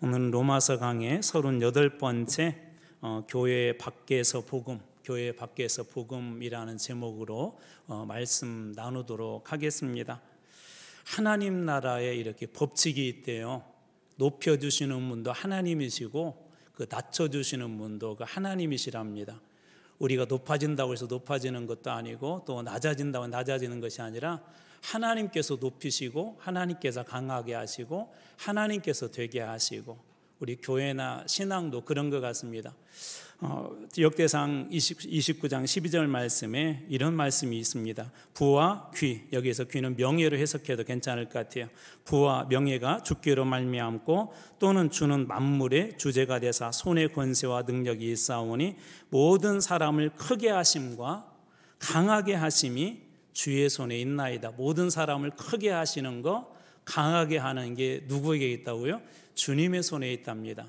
오늘은 로마서 강의 38번째 교회 밖에서 복음이라는 제목으로 말씀 나누도록 하겠습니다. 하나님 나라에 이렇게 법칙이 있대요. 높여주시는 분도 하나님이시고 낮춰주시는 분도 하나님이시랍니다. 우리가 높아진다고 해서 높아지는 것도 아니고 또 낮아진다고 낮아지는 것이 아니라 하나님께서 높이시고 하나님께서 강하게 하시고 하나님께서 되게 하시고, 우리 교회나 신앙도 그런 것 같습니다. 역대상 29장 12절 말씀에 이런 말씀이 있습니다. 부와 귀, 여기에서 귀는 명예로 해석해도 괜찮을 것 같아요. 부와 명예가 주께로 말미암고 또는 주는 만물의 주제가 되사 손의 권세와 능력이 있사오니 모든 사람을 크게 하심과 강하게 하심이 주의 손에 있나이다. 모든 사람을 크게 하시는 거, 강하게 하는 게 누구에게 있다고요? 주님의 손에 있답니다.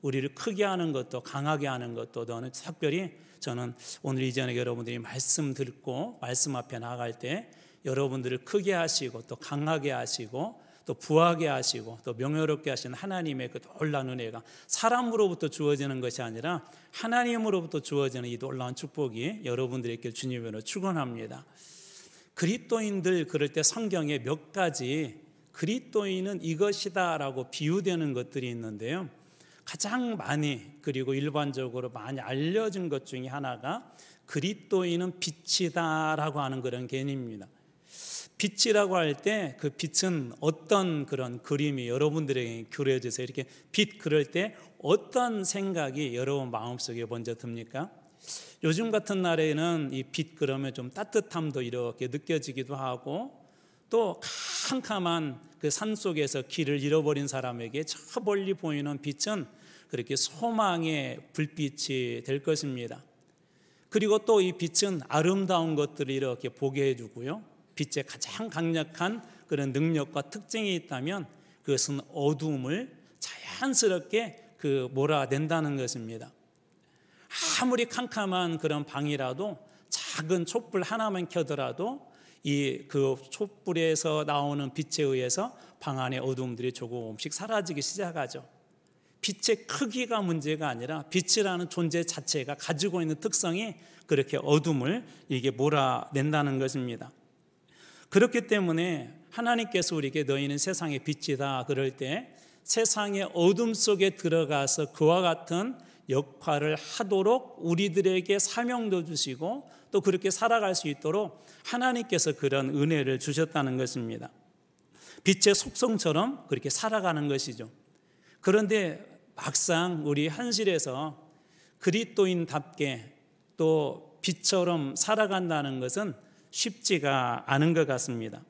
우리를 크게 하는 것도 강하게 하는 것도 특별히 저는 오늘 이전에 여러분들이 말씀 듣고 말씀 앞에 나갈 때 여러분들을 크게 하시고 또 강하게 하시고 또 부하게 하시고 또 명예롭게 하시는 하나님의 그 놀라운 은혜가 사람으로부터 주어지는 것이 아니라 하나님으로부터 주어지는 이 놀라운 축복이 여러분들에게 주님으로 축원합니다. 그리스도인들 그럴 때 성경에 몇 가지 그리스도인은 이것이다라고 비유되는 것들이 있는데요. 가장 많이 그리고 일반적으로 많이 알려진 것 중에 하나가 그리스도인은 빛이다라고 하는 그런 개념입니다. 빛이라고 할 때 그 빛은 어떤 그런 그림이 여러분들에게 그려져서 이렇게 빛 그럴 때 어떤 생각이 여러분 마음속에 먼저 듭니까? 요즘 같은 날에는 이 빛 그러면 좀 따뜻함도 이렇게 느껴지기도 하고 또 캄캄한 그 산속에서 길을 잃어버린 사람에게 저 멀리 보이는 빛은 그렇게 소망의 불빛이 될 것입니다. 그리고 또 이 빛은 아름다운 것들을 이렇게 보게 해주고요. 빛의 가장 강력한 그런 능력과 특징이 있다면 그것은 어두움을 자연스럽게 몰아낸다는 것입니다. 아무리 캄캄한 그런 방이라도 작은 촛불 하나만 켜더라도 그 촛불에서 나오는 빛에 의해서 방 안의 어두움들이 조금씩 사라지기 시작하죠. 빛의 크기가 문제가 아니라 빛이라는 존재 자체가 가지고 있는 특성이 그렇게 어둠을 이게 몰아낸다는 것입니다. 그렇기 때문에 하나님께서 우리에게 너희는 세상의 빛이다 그럴 때 세상의 어둠 속에 들어가서 그와 같은 역할을 하도록 우리들에게 사명도 주시고 또 그렇게 살아갈 수 있도록 하나님께서 그런 은혜를 주셨다는 것입니다. 빛의 속성처럼 그렇게 살아가는 것이죠. 그런데 막상 우리 현실에서 그리스도인답게 또 빛처럼 살아간다는 것은 쉽지가 않은 것 같습니다.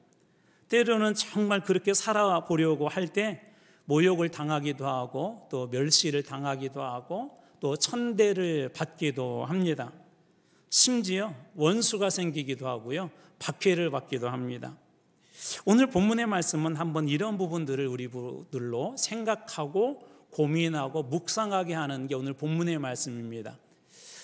때로는 정말 그렇게 살아보려고 할 때 모욕을 당하기도 하고 또 멸시를 당하기도 하고 또 천대를 받기도 합니다. 심지어 원수가 생기기도 하고요, 박해를 받기도 합니다. 오늘 본문의 말씀은 한번 이런 부분들을 우리들로 생각하고 고민하고 묵상하게 하는 게 오늘 본문의 말씀입니다.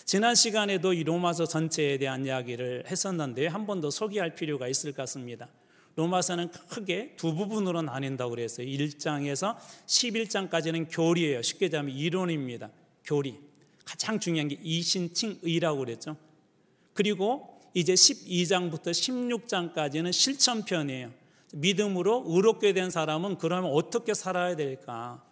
지난 시간에도 이 로마서 전체에 대한 이야기를 했었는데 한 번 더 소개할 필요가 있을 것 같습니다. 로마서는 크게 두 부분으로 나뉜다고 그랬어요. 1장에서 11장까지는 교리예요. 쉽게 말하면 이론입니다. 교리. 가장 중요한 게 이신칭의라고 그랬죠. 그리고 이제 12장부터 16장까지는 실천편이에요. 믿음으로 의롭게 된 사람은 그러면 어떻게 살아야 될까?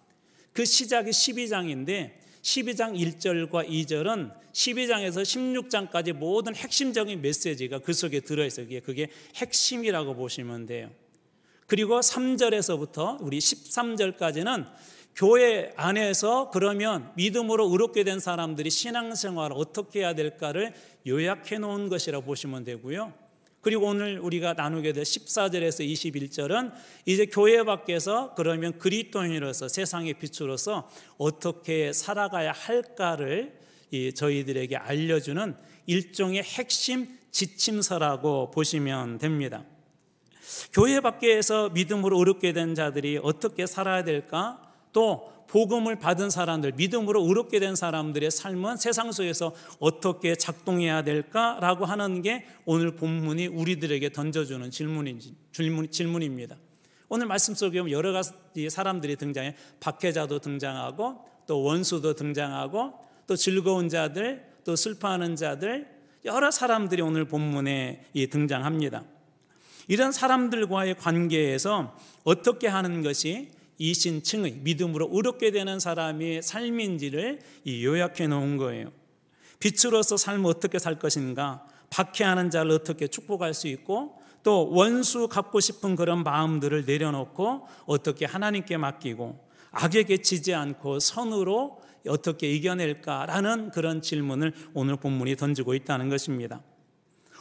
그 시작이 12장인데 12장 1절과 2절은 12장에서 16장까지 모든 핵심적인 메시지가 그 속에 들어있어요. 그게 핵심이라고 보시면 돼요. 그리고 3절에서부터 우리 13절까지는 교회 안에서 그러면 믿음으로 의롭게 된 사람들이 신앙생활을 어떻게 해야 될까를 요약해 놓은 것이라고 보시면 되고요. 그리고 오늘 우리가 나누게 될 14절에서 21절은 이제 교회 밖에서 그러면 그리스도인으로서 세상의 빛으로서 어떻게 살아가야 할까를 저희들에게 알려주는 일종의 핵심 지침서라고 보시면 됩니다. 교회 밖에서 믿음으로 의롭게 된 자들이 어떻게 살아야 될까? 또 복음을 받은 사람들, 믿음으로 의롭게 된 사람들의 삶은 세상 속에서 어떻게 작동해야 될까라고 하는 게 오늘 본문이 우리들에게 던져주는 질문입니다. 오늘 말씀 속에 보면 여러 가지 사람들이 등장해요. 박해자도 등장하고 또 원수도 등장하고 또 즐거운 자들, 또 슬퍼하는 자들, 여러 사람들이 오늘 본문에 등장합니다. 이런 사람들과의 관계에서 어떻게 하는 것이 이신칭의 믿음으로 의롭게 되는 사람의 삶인지를 요약해 놓은 거예요. 빛으로서 삶을 어떻게 살 것인가, 박해하는 자를 어떻게 축복할 수 있고, 또 원수 갚고 싶은 그런 마음들을 내려놓고 어떻게 하나님께 맡기고 악에게 지지 않고 선으로 어떻게 이겨낼까라는 그런 질문을 오늘 본문이 던지고 있다는 것입니다.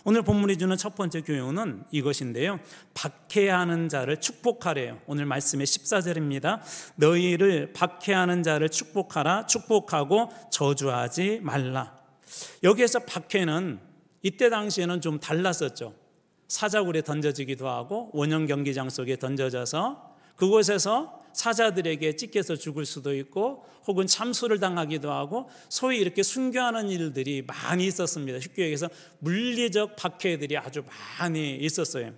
오늘 본문이 주는 첫 번째 교훈은 이것인데요, 박해하는 자를 축복하래요. 오늘 말씀의 14절입니다. 너희를 박해하는 자를 축복하라. 축복하고 저주하지 말라. 여기에서 박해는 이때 당시에는 좀 달랐었죠. 사자굴에 던져지기도 하고 원형 경기장 속에 던져져서 그곳에서 사자들에게 찢겨서 죽을 수도 있고 혹은 참수를 당하기도 하고 소위 이렇게 순교하는 일들이 많이 있었습니다. 쉽게 얘기해서 물리적 박해들이 아주 많이 있었어요.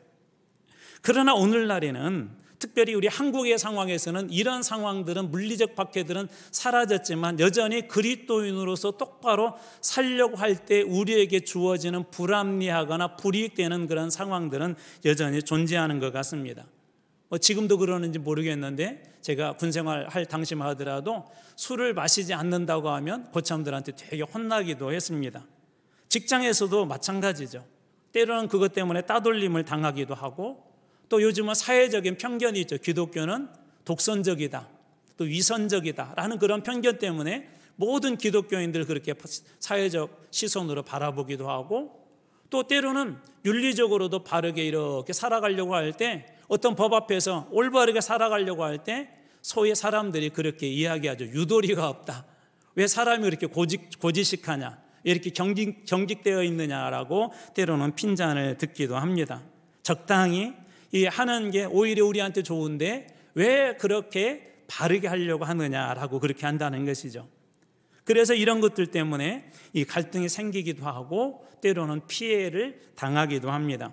그러나 오늘날에는 특별히 우리 한국의 상황에서는 이런 상황들은, 물리적 박해들은 사라졌지만 여전히 그리스도인으로서 똑바로 살려고 할 때 우리에게 주어지는 불합리하거나 불이익되는 그런 상황들은 여전히 존재하는 것 같습니다. 지금도 그러는지 모르겠는데 제가 군생활 할 당시만 하더라도 술을 마시지 않는다고 하면 고참들한테 되게 혼나기도 했습니다. 직장에서도 마찬가지죠. 때로는 그것 때문에 따돌림을 당하기도 하고, 또 요즘은 사회적인 편견이 있죠. 기독교는 독선적이다, 또 위선적이다 라는 그런 편견 때문에 모든 기독교인들 그렇게 사회적 시선으로 바라보기도 하고, 또 때로는 윤리적으로도 바르게 이렇게 살아가려고 할 때, 어떤 법 앞에서 올바르게 살아가려고 할 때 소위 사람들이 그렇게 이야기하죠. 유도리가 없다. 왜 사람이 이렇게 고지식하냐, 왜 이렇게 경직되어 있느냐라고 때로는 핀잔을 듣기도 합니다. 적당히 하는 게 오히려 우리한테 좋은데 왜 그렇게 바르게 하려고 하느냐라고 그렇게 한다는 것이죠. 그래서 이런 것들 때문에 이 갈등이 생기기도 하고 때로는 피해를 당하기도 합니다.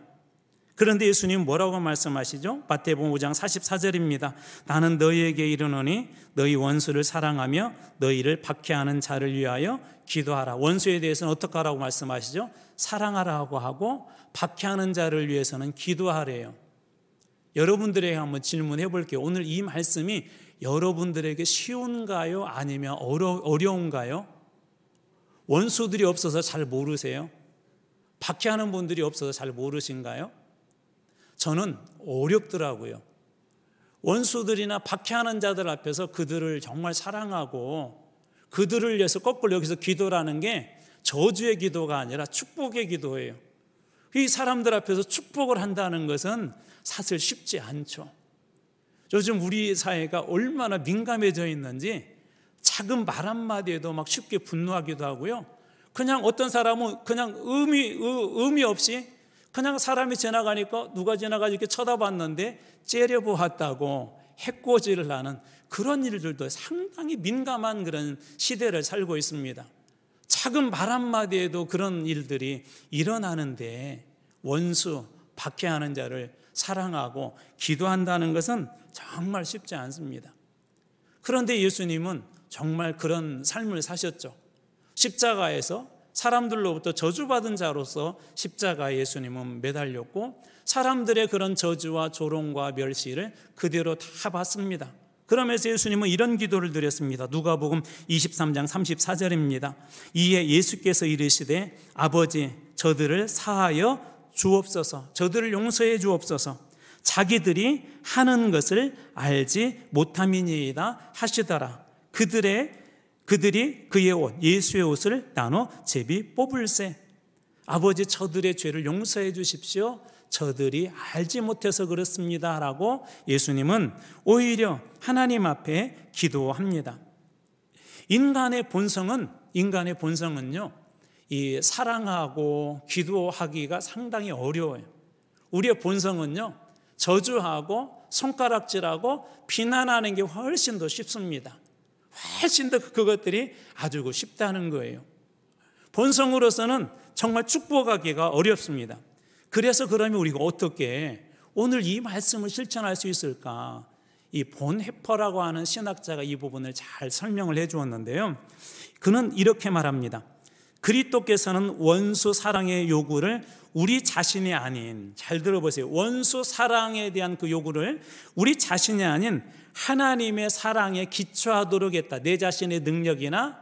그런데 예수님 뭐라고 말씀하시죠? 마태복음 5장 44절입니다. 나는 너희에게 이르노니 너희 원수를 사랑하며 너희를 박해하는 자를 위하여 기도하라. 원수에 대해서는 어떻게 하라고 말씀하시죠? 사랑하라고 하고 박해하는 자를 위해서는 기도하래요. 여러분들에게 한번 질문해 볼게요. 오늘 이 말씀이 여러분들에게 쉬운가요? 아니면 어려운가요? 원수들이 없어서 잘 모르세요? 박해하는 분들이 없어서 잘 모르신가요? 저는 어렵더라고요. 원수들이나 박해하는 자들 앞에서 그들을 정말 사랑하고 그들을 위해서 거꾸로 여기서 기도라는 게 저주의 기도가 아니라 축복의 기도예요. 이 사람들 앞에서 축복을 한다는 것은 사실 쉽지 않죠. 요즘 우리 사회가 얼마나 민감해져 있는지 작은 말 한마디에도 막 쉽게 분노하기도 하고요. 그냥 어떤 사람은 그냥 의미 없이 그냥 사람이 지나가니까 누가 지나가서 이렇게 쳐다봤는데 째려보았다고 해코지를 하는 그런 일들도 상당히 민감한 그런 시대를 살고 있습니다. 작은 말 한마디에도 그런 일들이 일어나는데 원수, 박해하는 자를 사랑하고 기도한다는 것은 정말 쉽지 않습니다. 그런데 예수님은 정말 그런 삶을 사셨죠. 십자가에서 사람들로부터 저주받은 자로서 십자가에 예수님은 매달렸고 사람들의 그런 저주와 조롱과 멸시를 그대로 다 받습니다. 그러면서 예수님은 이런 기도를 드렸습니다. 누가복음 23장 34절입니다. 이에 예수께서 이르시되 아버지 저들을 사하여 주옵소서, 저들을 용서해 주옵소서, 자기들이 하는 것을 알지 못함이니이다 하시더라. 그들이 그의 옷, 예수의 옷을 나눠 제비 뽑을세. 아버지 저들의 죄를 용서해 주십시오. 저들이 알지 못해서 그렇습니다 라고 예수님은 오히려 하나님 앞에 기도합니다. 인간의 본성은요, 이 사랑하고 기도하기가 상당히 어려워요. 우리의 본성은요, 저주하고 손가락질하고 비난하는 게 훨씬 더 쉽습니다. 훨씬 더 그것들이 아주 쉽다는 거예요. 본성으로서는 정말 축복하기가 어렵습니다. 그래서 그러면 우리가 어떻게 오늘 이 말씀을 실천할 수 있을까? 이 본헤퍼라고 하는 신학자가 이 부분을 잘 설명을 해 주었는데요. 그는 이렇게 말합니다. 그리스도께서는 원수 사랑의 요구를 우리 자신이 아닌, 잘 들어보세요. 원수 사랑에 대한 그 요구를 우리 자신이 아닌 하나님의 사랑에 기초하도록 했다. 내 자신의 능력이나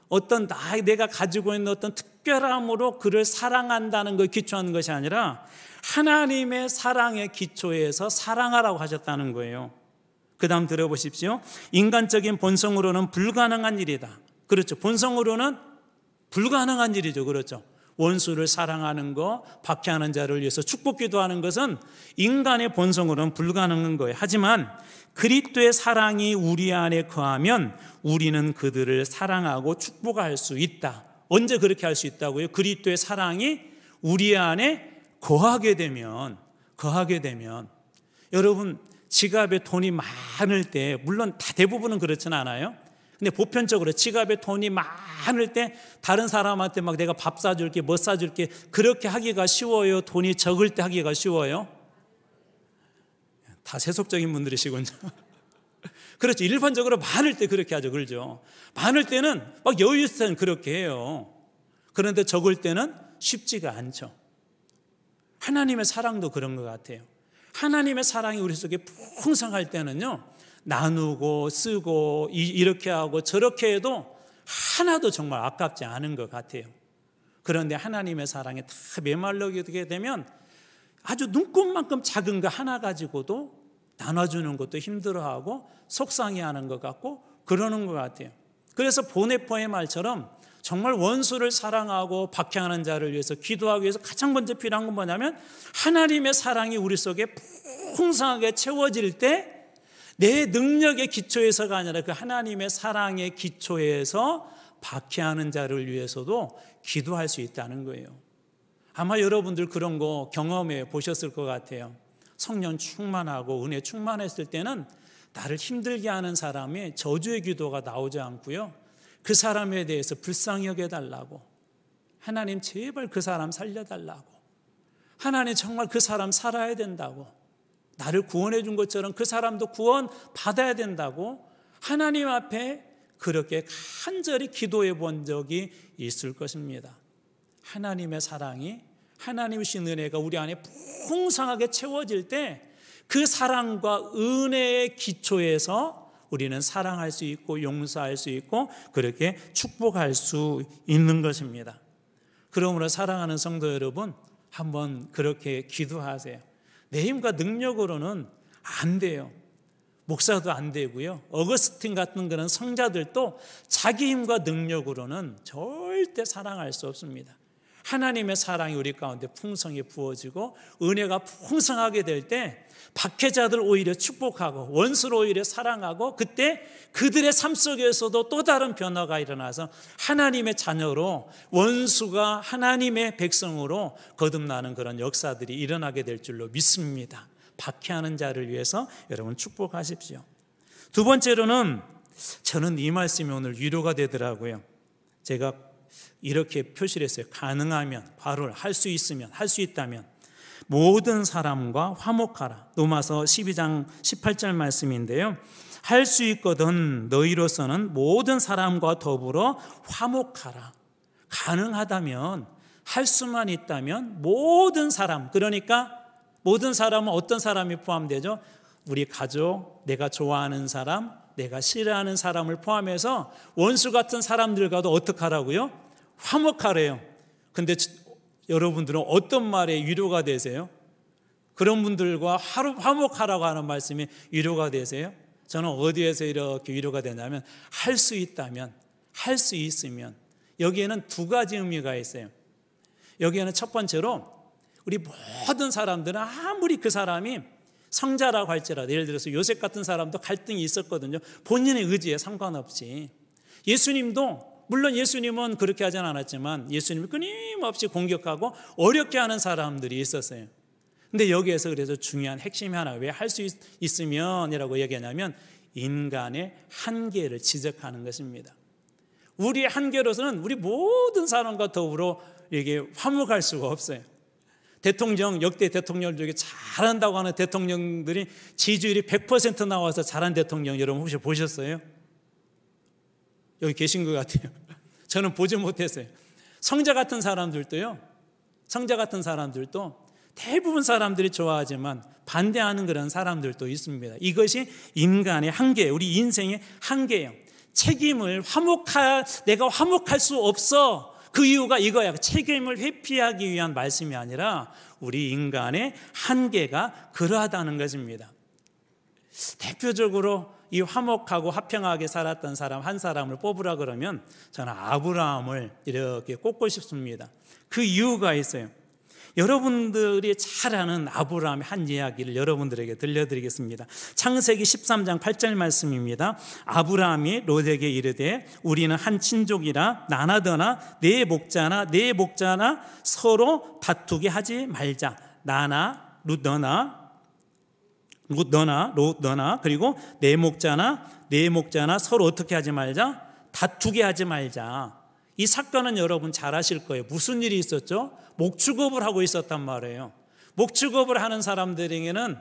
어떤 내가 가지고 있는 어떤 특별함으로 그를 사랑한다는 걸 기초하는 것이 아니라 하나님의 사랑에 기초해서 사랑하라고 하셨다는 거예요. 그 다음 들어보십시오. 인간적인 본성으로는 불가능한 일이다. 그렇죠. 본성으로는 불가능한 일이죠. 그렇죠. 원수를 사랑하는 거, 박해하는 자를 위해서 축복기도하는 것은 인간의 본성으로는 불가능한 거예요. 하지만 그리스도의 사랑이 우리 안에 거하면 우리는 그들을 사랑하고 축복할 수 있다. 언제 그렇게 할 수 있다고요? 그리스도의 사랑이 우리 안에 거하게 되면 여러분 지갑에 돈이 많을 때, 물론 다 대부분은 그렇진 않아요. 근데 보편적으로 지갑에 돈이 많을 때 다른 사람한테 막 내가 밥 사줄게, 뭐 사줄게 그렇게 하기가 쉬워요? 돈이 적을 때 하기가 쉬워요? 다 세속적인 분들이시군요. 그렇죠. 일반적으로 많을 때 그렇게 하죠. 그렇죠. 많을 때는 막 여유 있을 때는 그렇게 해요. 그런데 적을 때는 쉽지가 않죠. 하나님의 사랑도 그런 것 같아요. 하나님의 사랑이 우리 속에 풍성할 때는요, 나누고 쓰고 이렇게 하고 저렇게 해도 하나도 정말 아깝지 않은 것 같아요. 그런데 하나님의 사랑에 다 메말르게 되면 아주 눈곱만큼 작은 거 하나 가지고도 나눠주는 것도 힘들어하고 속상해하는 것 같고 그러는 것 같아요. 그래서 보네포의 말처럼 정말 원수를 사랑하고 박해하는 자를 위해서 기도하기 위해서 가장 먼저 필요한 건 뭐냐면 하나님의 사랑이 우리 속에 풍성하게 채워질 때 내 능력의 기초에서가 아니라 그 하나님의 사랑의 기초에서 박해하는 자를 위해서도 기도할 수 있다는 거예요. 아마 여러분들 그런 거 경험해 보셨을 것 같아요. 성령 충만하고 은혜 충만했을 때는 나를 힘들게 하는 사람의 저주의 기도가 나오지 않고요, 그 사람에 대해서 불쌍히 여겨달라고, 하나님 제발 그 사람 살려달라고, 하나님 정말 그 사람 살아야 된다고, 나를 구원해 준 것처럼 그 사람도 구원 받아야 된다고 하나님 앞에 그렇게 간절히 기도해 본 적이 있을 것입니다. 하나님의 사랑이, 하나님이신 은혜가 우리 안에 풍성하게 채워질 때 그 사랑과 은혜의 기초에서 우리는 사랑할 수 있고 용서할 수 있고 그렇게 축복할 수 있는 것입니다. 그러므로 사랑하는 성도 여러분, 한번 그렇게 기도하세요. 내 힘과 능력으로는 안 돼요. 목사도 안 되고요, 어거스틴 같은 그런 성자들도 자기 힘과 능력으로는 절대 사랑할 수 없습니다. 하나님의 사랑이 우리 가운데 풍성히 부어지고 은혜가 풍성하게 될 때 박해자들 오히려 축복하고 원수를 오히려 사랑하고, 그때 그들의 삶 속에서도 또 다른 변화가 일어나서 하나님의 자녀로, 원수가 하나님의 백성으로 거듭나는 그런 역사들이 일어나게 될 줄로 믿습니다. 박해하는 자를 위해서 여러분 축복하십시오. 두 번째로는 저는 이 말씀이 오늘 위로가 되더라고요. 제가 이렇게 표시를 했어요. 가능하면, 바로 할 수 있으면, 할 수 있다면 모든 사람과 화목하라. 로마서 12장 18절 말씀인데요, 할 수 있거든 너희로서는 모든 사람과 더불어 화목하라. 가능하다면, 할 수만 있다면 모든 사람, 그러니까 모든 사람은 어떤 사람이 포함되죠? 우리 가족, 내가 좋아하는 사람, 내가 싫어하는 사람을 포함해서 원수 같은 사람들과도 어떻게 하라고요? 화목하래요. 근데 여러분들은 어떤 말에 위로가 되세요? 그런 분들과 화목하라고 하는 말씀이 위로가 되세요? 저는 어디에서 이렇게 위로가 되냐면, 할 수 있다면, 할 수 있으면. 여기에는 두 가지 의미가 있어요. 여기에는 첫 번째로 우리 모든 사람들은 아무리 그 사람이 성자라고 할지라도, 예를 들어서 요셉 같은 사람도 갈등이 있었거든요. 본인의 의지에 상관없이. 예수님도, 물론 예수님은 그렇게 하진 않았지만 예수님을 끊임없이 공격하고 어렵게 하는 사람들이 있었어요. 근데 여기에서 그래서 중요한 핵심이 하나, 왜 할 수 있으면이라고 얘기하냐면 인간의 한계를 지적하는 것입니다. 우리의 한계로서는 우리 모든 사람과 더불어 이게 화목할 수가 없어요. 대통령, 역대 대통령 중에 잘한다고 하는 대통령들이 지지율이 100% 나와서 잘한 대통령 여러분 혹시 보셨어요? 여기 계신 것 같아요. 저는 보지 못했어요. 성자 같은 사람들도 대부분 사람들이 좋아하지만 반대하는 그런 사람들도 있습니다. 이것이 인간의 한계, 우리 인생의 한계예요. 책임을 내가 화목할 수 없어. 그 이유가 이거야. 책임을 회피하기 위한 말씀이 아니라 우리 인간의 한계가 그러하다는 것입니다. 대표적으로 이 화목하고 화평하게 살았던 사람 한 사람을 뽑으라 그러면 저는 아브라함을 이렇게 꼽고 싶습니다. 그 이유가 있어요. 여러분들이 잘 아는 아브라함의 한 이야기를 여러분들에게 들려드리겠습니다. 창세기 13장 8절 말씀입니다. 아브라함이 롯에게 이르되 우리는 한 친족이라 나나더나 내 목자나 서로 다투게 하지 말자. 나나 롯 너나 그리고 내 목자나 서로 어떻게 하지 말자? 다투게 하지 말자. 이 사건은 여러분 잘 아실 거예요. 무슨 일이 있었죠? 목축업을 하고 있었단 말이에요. 목축업을 하는 사람들에게는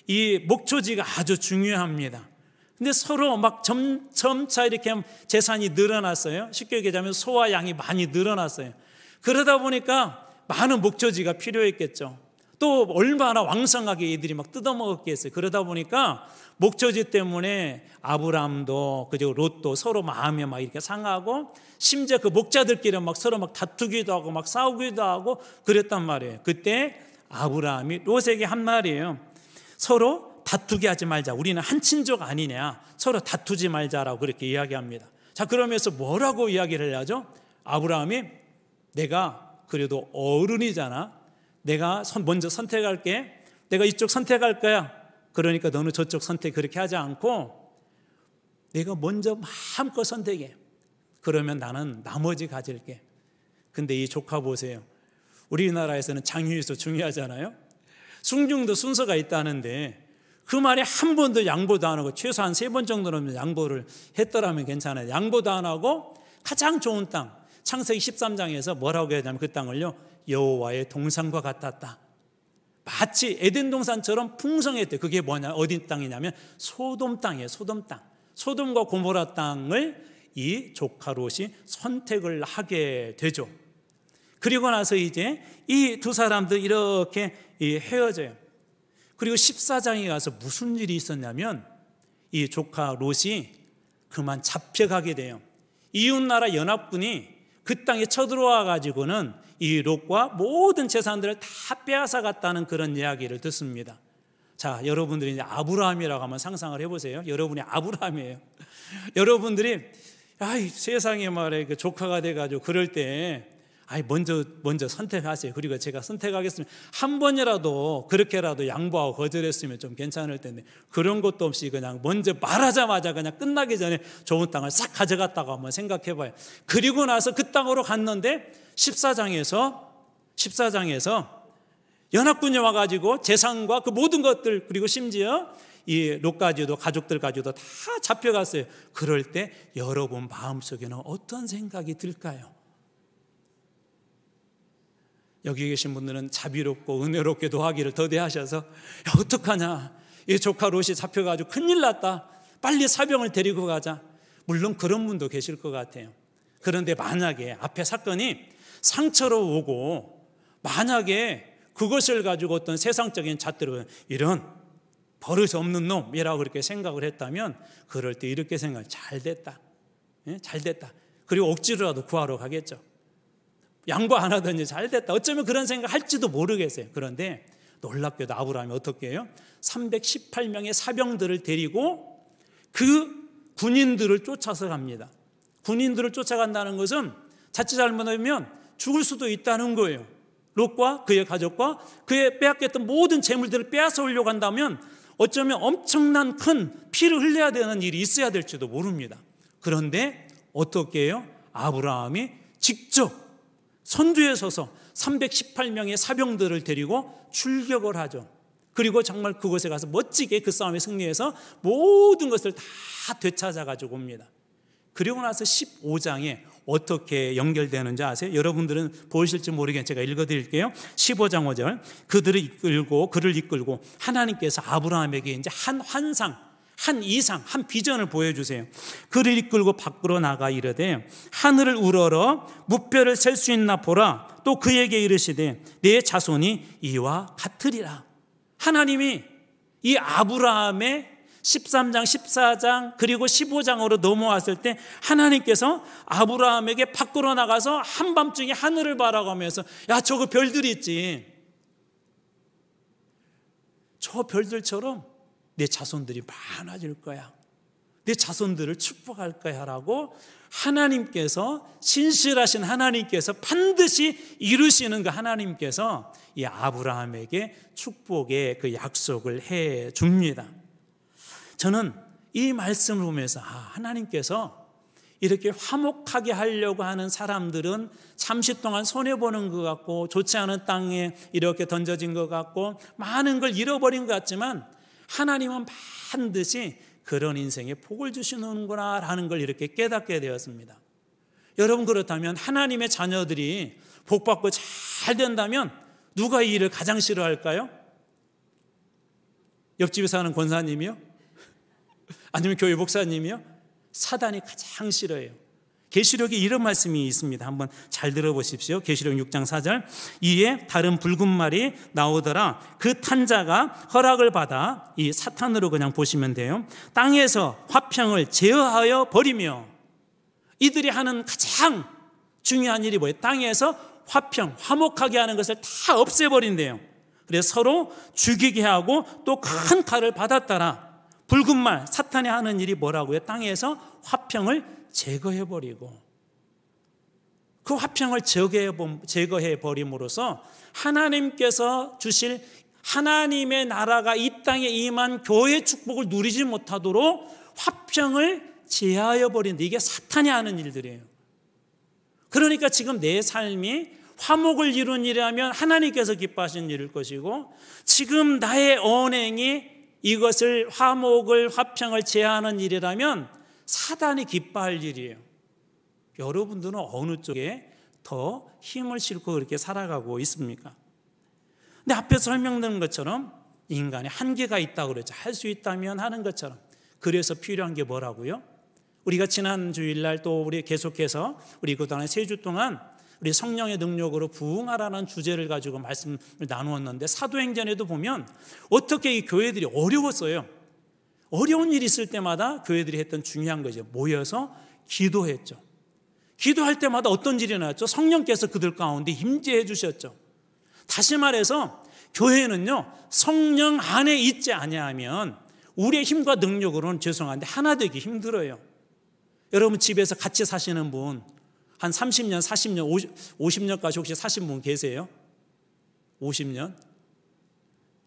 이 목초지가 아주 중요합니다. 근데 서로 막 점차 이렇게 재산이 늘어났어요. 쉽게 얘기하자면 소와 양이 많이 늘어났어요. 그러다 보니까 많은 목초지가 필요했겠죠. 또 얼마나 왕성하게 이들이 막 뜯어먹었겠어요. 그러다 보니까 목초지 때문에 아브라함도 그리고 롯도 서로 마음이 막 이렇게 상하고 심지어 그 목자들끼리 막 서로 막 다투기도 하고 막 싸우기도 하고 그랬단 말이에요. 그때 아브라함이 롯에게 한 말이에요. 서로 다투게 하지 말자. 우리는 한 친족 아니냐. 서로 다투지 말자라고 그렇게 이야기합니다. 자, 그러면서 뭐라고 이야기를 하죠? 아브라함이 내가 그래도 어른이잖아. 내가 먼저 선택할게. 내가 이쪽 선택할 거야. 그러니까 너는 저쪽 선택 그렇게 하지 않고 내가 먼저 마음껏 선택해. 그러면 나는 나머지 가질게. 근데 이 조카 보세요. 우리나라에서는 장유유서 중요하잖아요. 숭중도 순서가 있다는데 그 말에 한 번도 양보도 안 하고 최소한 3번 정도는 양보를 했더라면 괜찮아요. 양보도 안 하고 가장 좋은 땅, 창세기 13장에서 뭐라고 해야 되냐면 그 땅을요, 여호와의 동산과 같았다. 마치 에덴 동산처럼 풍성했대. 그게 뭐냐? 어디 땅이냐면 소돔 땅이에요. 소돔 땅. 소돔과 고모라 땅을 이 조카 롯이 선택을 하게 되죠. 그리고 나서 이제 이 두 사람들 이렇게 헤어져요. 그리고 14장에 가서 무슨 일이 있었냐면 이 조카 롯이 그만 잡혀가게 돼요. 이웃나라 연합군이 그 땅에 쳐들어와 가지고는 이 롯과 모든 재산들을 다 빼앗아 갔다는 그런 이야기를 듣습니다. 자, 여러분들이 이제 아브라함이라고 한번 상상을 해보세요. 여러분이 아브라함이에요. 여러분들이 세상에 말해 그 조카가 돼가지고 그럴 때 먼저 선택하세요. 그리고 제가 선택하겠습니다. 한 번이라도 그렇게라도 양보하고 거절했으면 좀 괜찮을 텐데 그런 것도 없이 그냥 먼저 말하자마자 그냥 끝나기 전에 좋은 땅을 싹 가져갔다고 한번 생각해봐요. 그리고 나서 그 땅으로 갔는데 14장에서 연합군이 와가지고 재산과 그 모든 것들 그리고 심지어 이 롯까지도 가족들까지도 다 잡혀갔어요. 그럴 때 여러분 마음속에는 어떤 생각이 들까요? 여기 계신 분들은 자비롭고 은혜롭게도 하기를 더디하셔서 어떡하냐, 이 조카 롯이 잡혀가지고 큰일 났다, 빨리 사병을 데리고 가자. 물론 그런 분도 계실 것 같아요. 그런데 만약에 앞에 사건이 상처로 오고 만약에 그것을 가지고 어떤 세상적인 잣대로 이런 버릇이 없는 놈이라고 그렇게 생각을 했다면 그럴 때 이렇게 생각을 잘됐다. 그리고 억지로라도 구하러 가겠죠. 양보 안 하더니 잘됐다. 어쩌면 그런 생각 할지도 모르겠어요. 그런데 놀랍게도 아브라함이 어떻게 해요? 318명의 사병들을 데리고 그 군인들을 쫓아서 갑니다. 군인들을 쫓아간다는 것은 자칫 잘못하면 죽을 수도 있다는 거예요. 롯과 그의 가족과 그의 빼앗겼던 모든 재물들을 빼앗아 오려고 한다면 어쩌면 엄청난 큰 피를 흘려야 되는 일이 있어야 될지도 모릅니다. 그런데 어떻게 해요? 아브라함이 직접 선두에 서서 318명의 사병들을 데리고 출격을 하죠. 그리고 정말 그곳에 가서 멋지게 그 싸움에 승리해서 모든 것을 다 되찾아 가지고 옵니다. 그리고 나서 15장에 어떻게 연결되는지 아세요? 여러분들은 보실지 모르겠는데 제가 읽어드릴게요. 15장 5절. 그를 이끌고 하나님께서 아브라함에게 이제 한 환상, 한 이상, 한 비전을 보여주세요. 그를 이끌고 밖으로 나가 이르되 하늘을 우러러 무뼈를 셀 수 있나 보라. 또 그에게 이르시되 내 자손이 이와 같으리라. 하나님이 이 아브라함의 13장, 14장 그리고 15장으로 넘어왔을 때 하나님께서 아브라함에게 밖으로 나가서 한밤중에 하늘을 바라보면서 야, 저거 별들이 있지. 저 별들처럼 내 자손들이 많아질 거야. 내 자손들을 축복할 거야 라고 하나님께서, 신실하신 하나님께서 반드시 이루시는 그 하나님께서 이 아브라함에게 축복의 그 약속을 해 줍니다. 저는 이 말씀을 보면서 하나님께서 이렇게 화목하게 하려고 하는 사람들은 잠시 동안 손해보는 것 같고 좋지 않은 땅에 이렇게 던져진 것 같고 많은 걸 잃어버린 것 같지만 하나님은 반드시 그런 인생에 복을 주시는구나 라는 걸 이렇게 깨닫게 되었습니다. 여러분, 그렇다면 하나님의 자녀들이 복받고 잘 된다면 누가 이 일을 가장 싫어할까요? 옆집에 사는 권사님이요? 아니면 교회 목사님이요? 사단이 가장 싫어해요. 계시록에 이런 말씀이 있습니다. 한번 잘 들어보십시오. 계시록 6장 4절. 이에 다른 붉은 말이 나오더라. 그 탄자가 허락을 받아, 이 사탄으로 그냥 보시면 돼요. 땅에서 화평을 제어하여 버리며, 이들이 하는 가장 중요한 일이 뭐예요? 땅에서 화평, 화목하게 하는 것을 다 없애버린대요. 그래서 서로 죽이게 하고 또 큰 칼을 받았더라. 붉은 말, 사탄이 하는 일이 뭐라고요? 땅에서 화평을 제거해버리고, 그 화평을 제거해버림으로써 하나님께서 주실 하나님의 나라가 이 땅에 임한 교회의 축복을 누리지 못하도록 화평을 제하여 버린다. 이게 사탄이 하는 일들이에요. 그러니까 지금 내 삶이 화목을 이룬 일이라면 하나님께서 기뻐하시는 일일 것이고, 지금 나의 언행이 이것을 화목을, 화평을 제하는 일이라면 사단이 기뻐할 일이에요. 여러분들은 어느 쪽에 더 힘을 싣고 그렇게 살아가고 있습니까? 근데 앞에서 설명된 것처럼 인간의 한계가 있다고 그랬죠. 할 수 있다면 하는 것처럼. 그래서 필요한 게 뭐라고요? 우리가 지난 주일날 또 우리 계속해서 우리 그동안 3주 동안 우리 성령의 능력으로 부흥하라는 주제를 가지고 말씀을 나누었는데, 사도행전에도 보면 어떻게 이 교회들이 어려웠어요. 어려운 일이 있을 때마다 교회들이 했던 중요한 거죠. 모여서 기도했죠. 기도할 때마다 어떤 일이 나왔죠? 성령께서 그들 가운데 임재해 주셨죠. 다시 말해서 교회는요, 성령 안에 있지 아니하면 우리의 힘과 능력으로는 죄송한데 하나 되기 힘들어요. 여러분, 집에서 같이 사시는 분 한 30년, 40년, 50년까지 혹시 사신 분 계세요? 50년?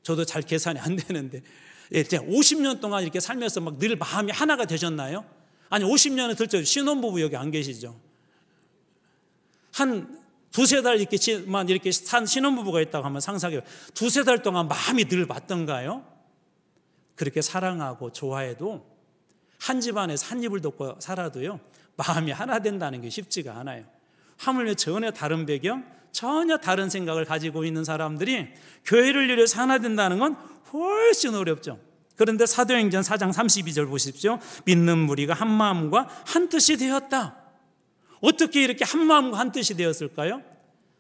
저도 잘 계산이 안 되는데 50년 동안 이렇게 살면서 막 늘 마음이 하나가 되셨나요? 아니, 50년은 들죠. 신혼부부 여기 안 계시죠? 한 두세 달 이렇게 산 신혼부부가 있다고 한번 상상해요. 두세 달 동안 마음이 늘 맞던가요? 그렇게 사랑하고 좋아해도 한 집안에서 한 입을 덮고 살아도요, 마음이 하나 된다는 게 쉽지가 않아요. 하물며 전혀 다른 배경, 전혀 다른 생각을 가지고 있는 사람들이 교회를 이뤄서 하나 된다는 건 훨씬 어렵죠. 그런데 사도행전 4장 32절 보십시오. 믿는 무리가 한 마음과 한 뜻이 되었다. 어떻게 이렇게 한 마음과 한 뜻이 되었을까요?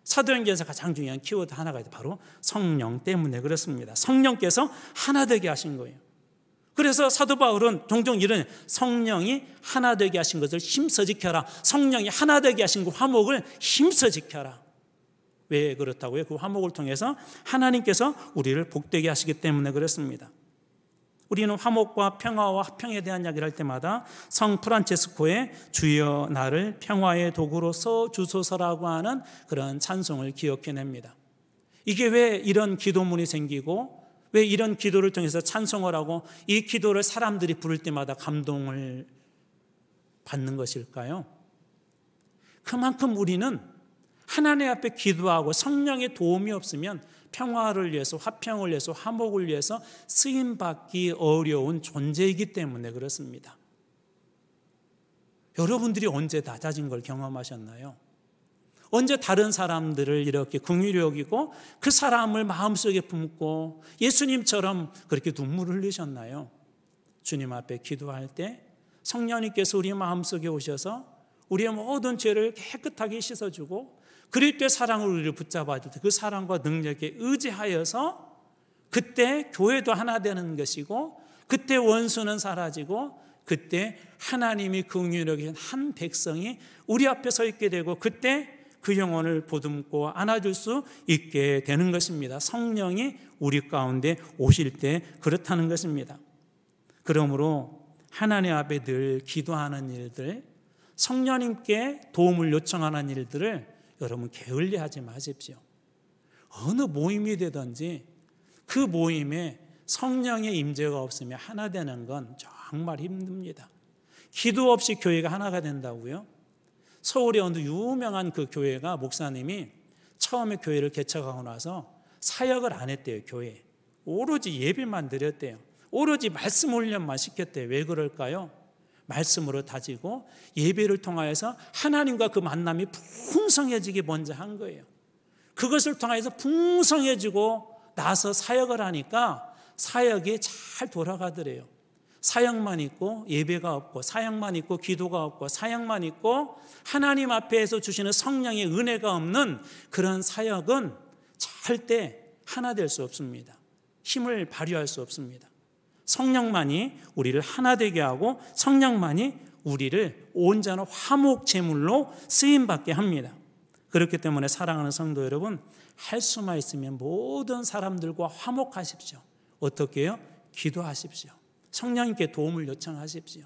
사도행전에서 가장 중요한 키워드 하나가 있어요. 바로 성령 때문에 그렇습니다. 성령께서 하나 되게 하신 거예요. 그래서 사도 바울은 종종 이런 성령이 하나 되게 하신 것을 힘써 지켜라. 성령이 하나 되게 하신 그 화목을 힘써 지켜라. 왜 그렇다고요? 그 화목을 통해서 하나님께서 우리를 복되게 하시기 때문에 그렇습니다. 우리는 화목과 평화와 화평에 대한 이야기를 할 때마다 성 프란체스코의 주여 나를 평화의 도구로서 주소서라고 하는 그런 찬송을 기억해냅니다. 이게 왜 이런 기도문이 생기고 왜 이런 기도를 통해서 찬송을 하고 이 기도를 사람들이 부를 때마다 감동을 받는 것일까요? 그만큼 우리는 하나님 앞에 기도하고 성령의 도움이 없으면 평화를 위해서, 화평을 위해서, 화목을 위해서 쓰임받기 어려운 존재이기 때문에 그렇습니다. 여러분들이 언제 낮아진 걸 경험하셨나요? 언제 다른 사람들을 이렇게 긍휼히 여기고 그 사람을 마음속에 품고 예수님처럼 그렇게 눈물을 흘리셨나요? 주님 앞에 기도할 때 성령님께서 우리 마음속에 오셔서 우리의 모든 죄를 깨끗하게 씻어주고 그리스도의 사랑으로 우리를 붙잡아줄 때 그 사랑과 능력에 의지하여서 그때 교회도 하나 되는 것이고 그때 원수는 사라지고 그때 하나님이 긍휼히 여기신 한 백성이 우리 앞에 서 있게 되고 그때 그 영혼을 보듬고 안아줄 수 있게 되는 것입니다. 성령이 우리 가운데 오실 때 그렇다는 것입니다. 그러므로 하나님 앞에 늘 기도하는 일들, 성령님께 도움을 요청하는 일들을 여러분 게을리하지 마십시오. 어느 모임이 되든지 그 모임에 성령의 임재가 없으면 하나 되는 건 정말 힘듭니다. 기도 없이 교회가 하나가 된다고요? 서울의 어느 유명한 그 교회가 목사님이 처음에 교회를 개척하고 나서 사역을 안 했대요. 교회에 오로지 예배만 드렸대요. 오로지 말씀 훈련만 시켰대요. 왜 그럴까요? 말씀으로 다지고 예배를 통하여서 하나님과 그 만남이 풍성해지기 먼저 한 거예요. 그것을 통해서 풍성해지고 나서 사역을 하니까 사역이 잘 돌아가더래요. 사역만 있고 예배가 없고 사역만 있고 기도가 없고 사역만 있고 하나님 앞에서 주시는 성령의 은혜가 없는 그런 사역은 절대 하나 될 수 없습니다. 힘을 발휘할 수 없습니다. 성령만이 우리를 하나 되게 하고 성령만이 우리를 온전한 화목 제물로 쓰임받게 합니다. 그렇기 때문에 사랑하는 성도 여러분, 할 수만 있으면 모든 사람들과 화목하십시오. 어떻게 해요? 기도하십시오. 성령님께 도움을 요청하십시오.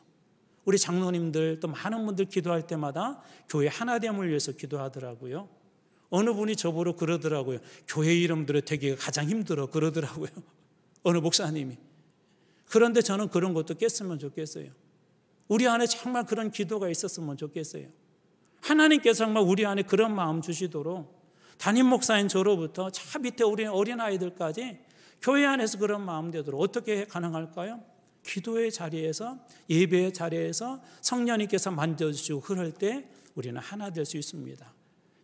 우리 장로님들 또 많은 분들 기도할 때마다 교회 하나됨을 위해서 기도하더라고요. 어느 분이 저보러 그러더라고요. 교회 이름들을 되게 가장 힘들어 그러더라고요. 어느 목사님이. 그런데 저는 그런 것도 깼으면 좋겠어요. 우리 안에 정말 그런 기도가 있었으면 좋겠어요. 하나님께서 정말 우리 안에 그런 마음 주시도록 담임 목사인 저로부터 저 밑에 우리 어린아이들까지 교회 안에서 그런 마음 되도록 어떻게 가능할까요? 기도의 자리에서 예배의 자리에서 성령님께서 만져주시고 그럴 때 우리는 하나 될 수 있습니다.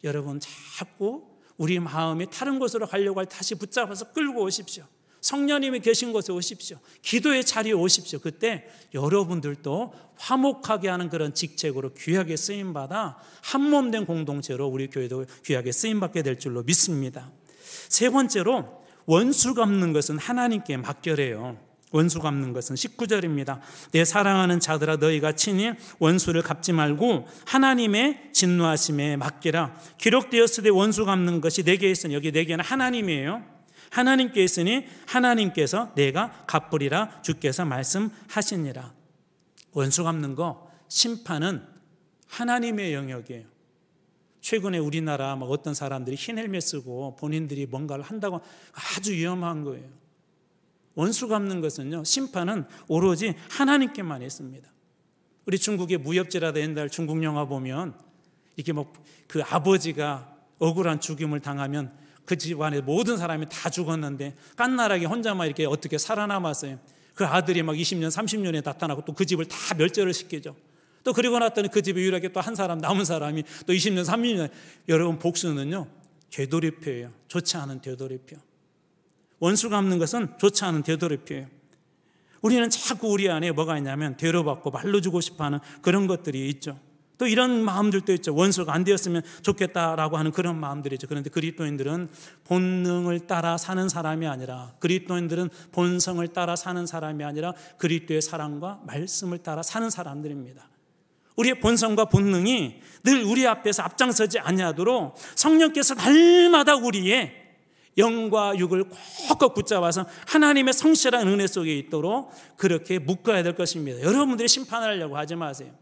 여러분 자꾸 우리 마음이 다른 곳으로 가려고 할 때 다시 붙잡아서 끌고 오십시오. 성령님이 계신 곳에 오십시오. 기도의 자리에 오십시오. 그때 여러분들도 화목하게 하는 그런 직책으로 귀하게 쓰임받아 한몸된 공동체로 우리 교회도 귀하게 쓰임받게 될 줄로 믿습니다. 세 번째로 원수 갚는 것은 하나님께 맡겨래요. 원수 갚는 것은 19절입니다. 내 사랑하는 자들아 너희가 친히 원수를 갚지 말고 하나님의 진노하심에 맡기라. 기록되었으되 원수 갚는 것이 내게 있으니 여기 내게는 하나님이에요. 하나님께 있으니 하나님께서 내가 갚으리라 주께서 말씀하시니라. 원수 갚는 거 심판은 하나님의 영역이에요. 최근에 우리나라 어떤 사람들이 흰 헬멧 쓰고 본인들이 뭔가를 한다고 아주 위험한 거예요. 원수 갚는 것은요, 심판은 오로지 하나님께만 있습니다. 우리 중국의 무협지라도 옛날 중국 영화 보면 이렇게 그 아버지가 억울한 죽임을 당하면 그 집안에 모든 사람이 다 죽었는데 깐나라하게 혼자만 이렇게 어떻게 살아남았어요. 그 아들이 20년 30년에 나타나고 또 그 집을 다 멸절을 시키죠. 또 그리고 났더니 그 집에 유일하게 또 한 사람 남은 사람이 또 20년 30년. 여러분 복수는요 되돌이표예요. 좋지 않은 되돌이표. 원수 갚는 것은 좋지 않은 되돌이표예요. 우리는 자꾸 우리 안에 뭐가 있냐면 대로받고 말로 주고 싶어하는 그런 것들이 있죠. 또 이런 마음들도 있죠. 원수가 안 되었으면 좋겠다라고 하는 그런 마음들이 있죠. 그런데 그리스도인들은 본능을 따라 사는 사람이 아니라 그리스도인들은 본성을 따라 사는 사람이 아니라 그리스도의 사랑과 말씀을 따라 사는 사람들입니다. 우리의 본성과 본능이 늘 우리 앞에서 앞장서지 아니하도록 성령께서 날마다 우리의 영과 육을 콕콕 붙잡아서 하나님의 성실한 은혜 속에 있도록 그렇게 묶어야 될 것입니다. 여러분들이 심판을 하려고 하지 마세요.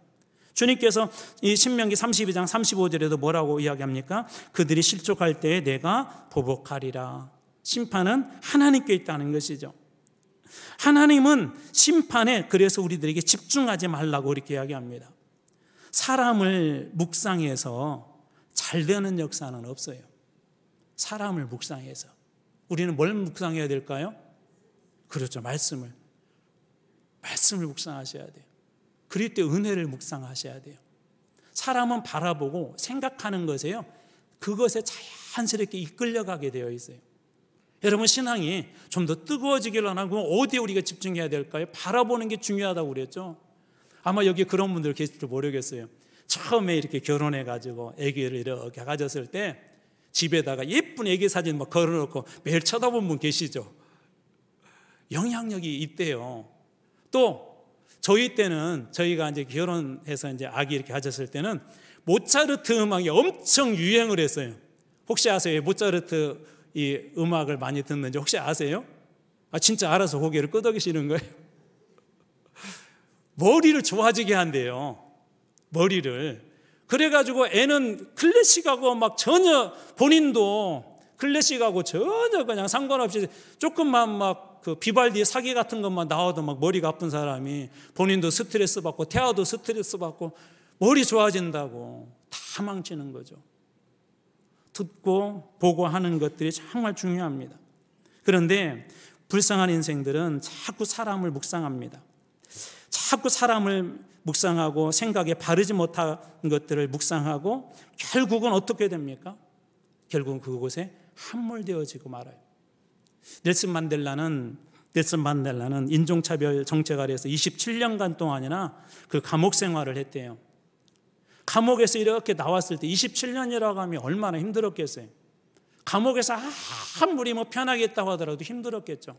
주님께서 이 신명기 32장 35절에도 뭐라고 이야기합니까? 그들이 실족할 때에 내가 보복하리라. 심판은 하나님께 있다는 것이죠. 하나님은 심판에 그래서 우리들에게 집중하지 말라고 이렇게 이야기합니다. 사람을 묵상해서 잘 되는 역사는 없어요. 사람을 묵상해서. 우리는 뭘 묵상해야 될까요? 그렇죠. 말씀을 묵상하셔야 돼요. 그리스도의 은혜를 묵상하셔야 돼요. 사람은 바라보고 생각하는 것에요, 그것에 자연스럽게 이끌려가게 되어 있어요. 여러분, 신앙이 좀 더 뜨거워지기를 하고 어디에 우리가 집중해야 될까요? 바라보는 게 중요하다고 그랬죠. 아마 여기 그런 분들 계실지 모르겠어요. 처음에 이렇게 결혼해가지고 아기를 이렇게 가졌을 때 집에다가 예쁜 아기 사진 막 걸어놓고 매일 쳐다본 분 계시죠? 영향력이 있대요. 또 저희 때는, 저희가 이제 결혼해서 이제 아기 이렇게 가졌을 때는 모차르트 음악이 엄청 유행을 했어요. 혹시 아세요? 모차르트 이 음악을 많이 듣는지 혹시 아세요? 진짜 알아서 고개를 끄덕이시는 거예요. 머리를 좋아지게 한대요. 머리를. 그래가지고 애는 클래식하고 막 전혀, 본인도 클래식하고 전혀 그냥 상관없이 조금만 막 그 비발디의 사기 같은 것만 나와도 막 머리가 아픈 사람이, 본인도 스트레스 받고 태아도 스트레스 받고 머리 좋아진다고 다 망치는 거죠. 듣고 보고 하는 것들이 정말 중요합니다. 그런데 불쌍한 인생들은 자꾸 사람을 묵상합니다. 자꾸 사람을 묵상하고 생각에 바르지 못한 것들을 묵상하고 결국은 어떻게 됩니까? 결국은 그곳에 함몰되어지고 말아요. 넬슨 만델라는 인종차별 정책 아래에서 27년간 동안이나 그 감옥 생활을 했대요. 감옥에서 이렇게 나왔을 때 27년이라고 하면 얼마나 힘들었겠어요. 감옥에서 아무리 편하게 있다고 하더라도 힘들었겠죠.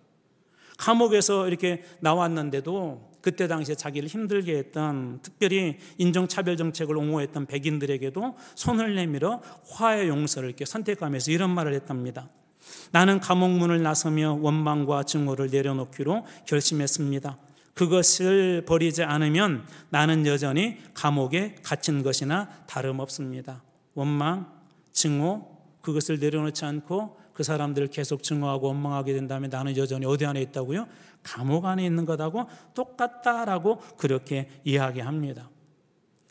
감옥에서 이렇게 나왔는데도 그때 당시에 자기를 힘들게 했던, 특별히 인종차별 정책을 옹호했던 백인들에게도 손을 내밀어 화해 용서를 이렇게 선택하면서 이런 말을 했답니다. 나는 감옥문을 나서며 원망과 증오를 내려놓기로 결심했습니다. 그것을 버리지 않으면 나는 여전히 감옥에 갇힌 것이나 다름없습니다. 원망, 증오, 그것을 내려놓지 않고 그 사람들을 계속 증오하고 원망하게 된다면 나는 여전히 어디 안에 있다고요? 감옥 안에 있는 것하고 똑같다라고 그렇게 이야기합니다.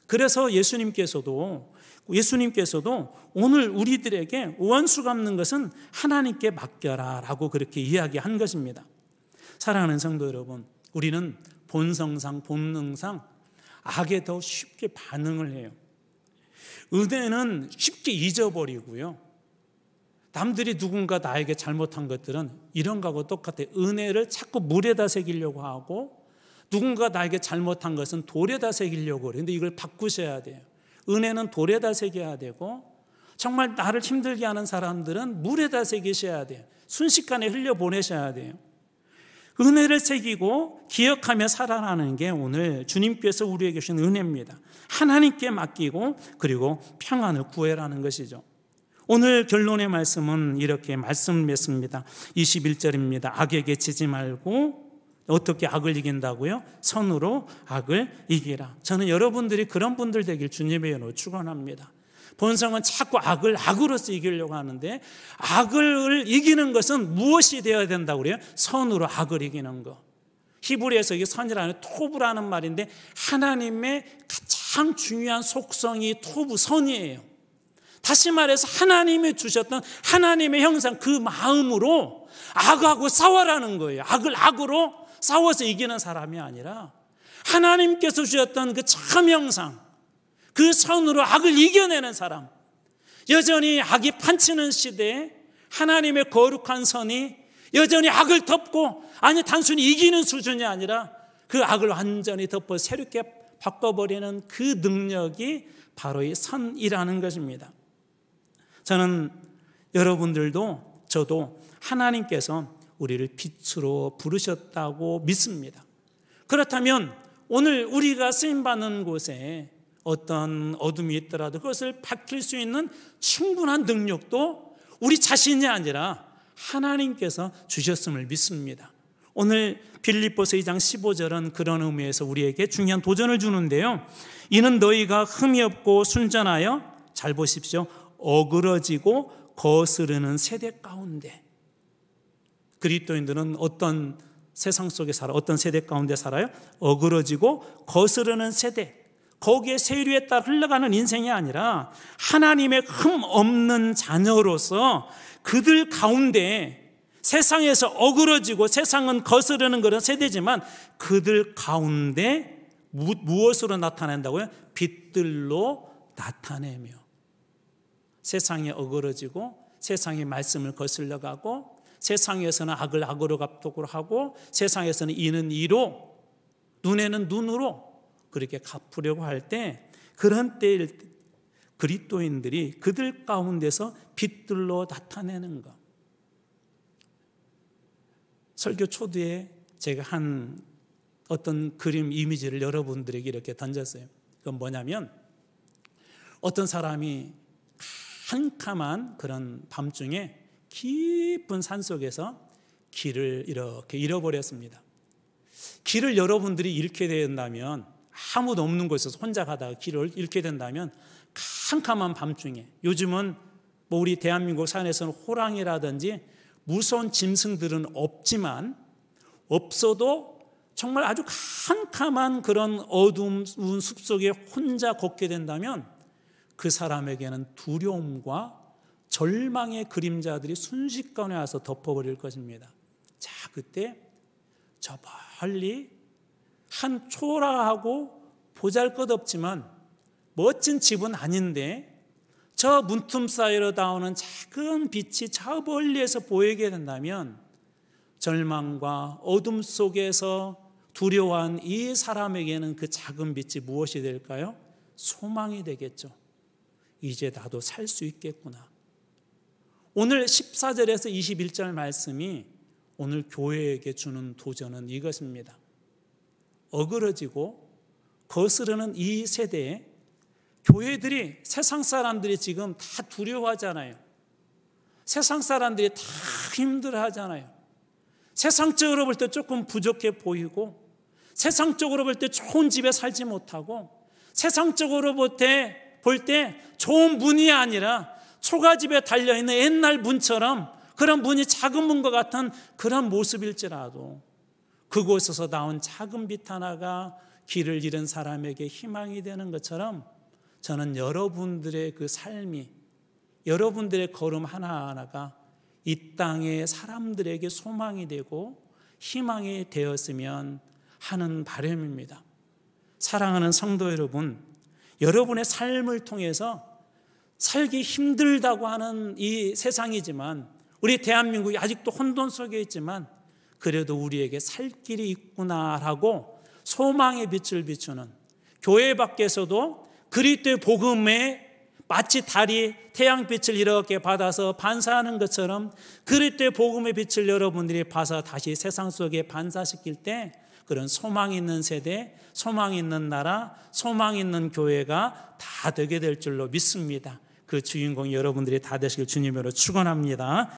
그래서 예수님께서도 오늘 우리들에게 원수 갚는 것은 하나님께 맡겨라 라고 그렇게 이야기한 것입니다. 사랑하는 성도 여러분, 우리는 본능상 악에 더 쉽게 반응을 해요. 은혜는 쉽게 잊어버리고요. 남들이 누군가 나에게 잘못한 것들은 이런 거하고 똑같아요. 은혜를 자꾸 물에다 새기려고 하고, 누군가 나에게 잘못한 것은 돌에다 새기려고 해요. 그런데 이걸 바꾸셔야 돼요. 은혜는 돌에다 새겨야 되고, 정말 나를 힘들게 하는 사람들은 물에다 새기셔야 돼요. 순식간에 흘려보내셔야 돼요. 은혜를 새기고 기억하며 살아가는 게 오늘 주님께서 우리에게 주신 은혜입니다. 하나님께 맡기고 그리고 평안을 구해라는 것이죠. 오늘 결론의 말씀은 이렇게 말씀했습니다. 21절입니다. 악에게 지지 말고 어떻게 악을 이긴다고요? 선으로 악을 이기라. 저는 여러분들이 그런 분들 되길 주님의 이름으로 축원합니다. 본성은 자꾸 악을 악으로서 이기려고 하는데, 악을 이기는 것은 무엇이 되어야 된다고 그래요? 선으로 악을 이기는 거. 히브리에서 이게 선이라는 토부라는 말인데, 하나님의 가장 중요한 속성이 토부, 선이에요. 다시 말해서 하나님이 주셨던 하나님의 형상, 그 마음으로 악하고 싸워라는 거예요. 악을 악으로 싸워서 이기는 사람이 아니라 하나님께서 주셨던 그 참 형상, 그 선으로 악을 이겨내는 사람. 여전히 악이 판치는 시대에 하나님의 거룩한 선이 여전히 악을 덮고, 아니 단순히 이기는 수준이 아니라 그 악을 완전히 덮어 새롭게 바꿔버리는 그 능력이 바로 이 선이라는 것입니다. 저는 여러분들도 저도 하나님께서 우리를 빛으로 부르셨다고 믿습니다. 그렇다면 오늘 우리가 쓰임받는 곳에 어떤 어둠이 있더라도 그것을 밝힐 수 있는 충분한 능력도 우리 자신이 아니라 하나님께서 주셨음을 믿습니다. 오늘 빌립보서 2장 15절은 그런 의미에서 우리에게 중요한 도전을 주는데요. 이는 너희가 흠이 없고 순전하여, 잘 보십시오, 어그러지고 거스르는 세대 가운데. 그리스도인들은 어떤 세상 속에 살아, 어떤 세대 가운데 살아요? 어그러지고 거스르는 세대. 거기에 세류에 따라 흘러가는 인생이 아니라 하나님의 흠 없는 자녀로서 그들 가운데, 세상에서 어그러지고 세상은 거스르는 그런 세대지만 그들 가운데 무엇으로 나타낸다고요? 빛들로 나타내며 세상에 어그러지고 세상의 말씀을 거슬러 가고 세상에서는 악을 악으로 갚도록 하고 세상에서는 이는 이로 눈에는 눈으로 그렇게 갚으려고 할 때 그런 때에 그리스도인들이 그들 가운데서 빛들로 나타내는 것. 설교 초두에 제가 한 어떤 그림 이미지를 여러분들에게 이렇게 던졌어요. 그건 뭐냐면 어떤 사람이 캄캄한 그런 밤중에 깊은 산속에서 길을 이렇게 잃어버렸습니다. 길을 여러분들이 잃게 된다면 아무도 없는 곳에서 혼자 가다가 길을 잃게 된다면 캄캄한 밤중에 요즘은 뭐 우리 대한민국 산에서는 호랑이라든지 무서운 짐승들은 없지만 없어도 정말 아주 캄캄한 그런 어두운 숲속에 혼자 걷게 된다면 그 사람에게는 두려움과 절망의 그림자들이 순식간에 와서 덮어버릴 것입니다. 자, 그때 저 멀리 한 초라하고 보잘것없지만 멋진 집은 아닌데 저 문틈 사이로 나오는 작은 빛이 저 멀리에서 보이게 된다면 절망과 어둠 속에서 두려워한 이 사람에게는 그 작은 빛이 무엇이 될까요? 소망이 되겠죠. 이제 나도 살 수 있겠구나. 오늘 14절에서 21절 말씀이 오늘 교회에게 주는 도전은 이것입니다. 어그러지고 거스르는 이 세대에 교회들이 세상 사람들이 지금 다 두려워하잖아요. 세상 사람들이 다 힘들어하잖아요. 세상적으로 볼 때 조금 부족해 보이고 세상적으로 볼 때 좋은 집에 살지 못하고 세상적으로 볼 때 좋은 문이 아니라 초가집에 달려있는 옛날 문처럼 그런 문이 작은 문과 같은 그런 모습일지라도 그곳에서 나온 작은 빛 하나가 길을 잃은 사람에게 희망이 되는 것처럼 저는 여러분들의 그 삶이 여러분들의 걸음 하나하나가 이 땅의 사람들에게 소망이 되고 희망이 되었으면 하는 바람입니다. 사랑하는 성도 여러분, 여러분의 삶을 통해서 살기 힘들다고 하는 이 세상이지만 우리 대한민국이 아직도 혼돈 속에 있지만 그래도 우리에게 살 길이 있구나라고 소망의 빛을 비추는 교회 밖에서도 그리스도의 복음에 마치 달이 태양빛을 이렇게 받아서 반사하는 것처럼 그리스도의 복음의 빛을 여러분들이 봐서 다시 세상 속에 반사시킬 때 그런 소망 있는 세대, 소망 있는 나라, 소망 있는 교회가 다 되게 될 줄로 믿습니다. 그 주인공이 여러분들이 다 되시길 주님으로 축원합니다.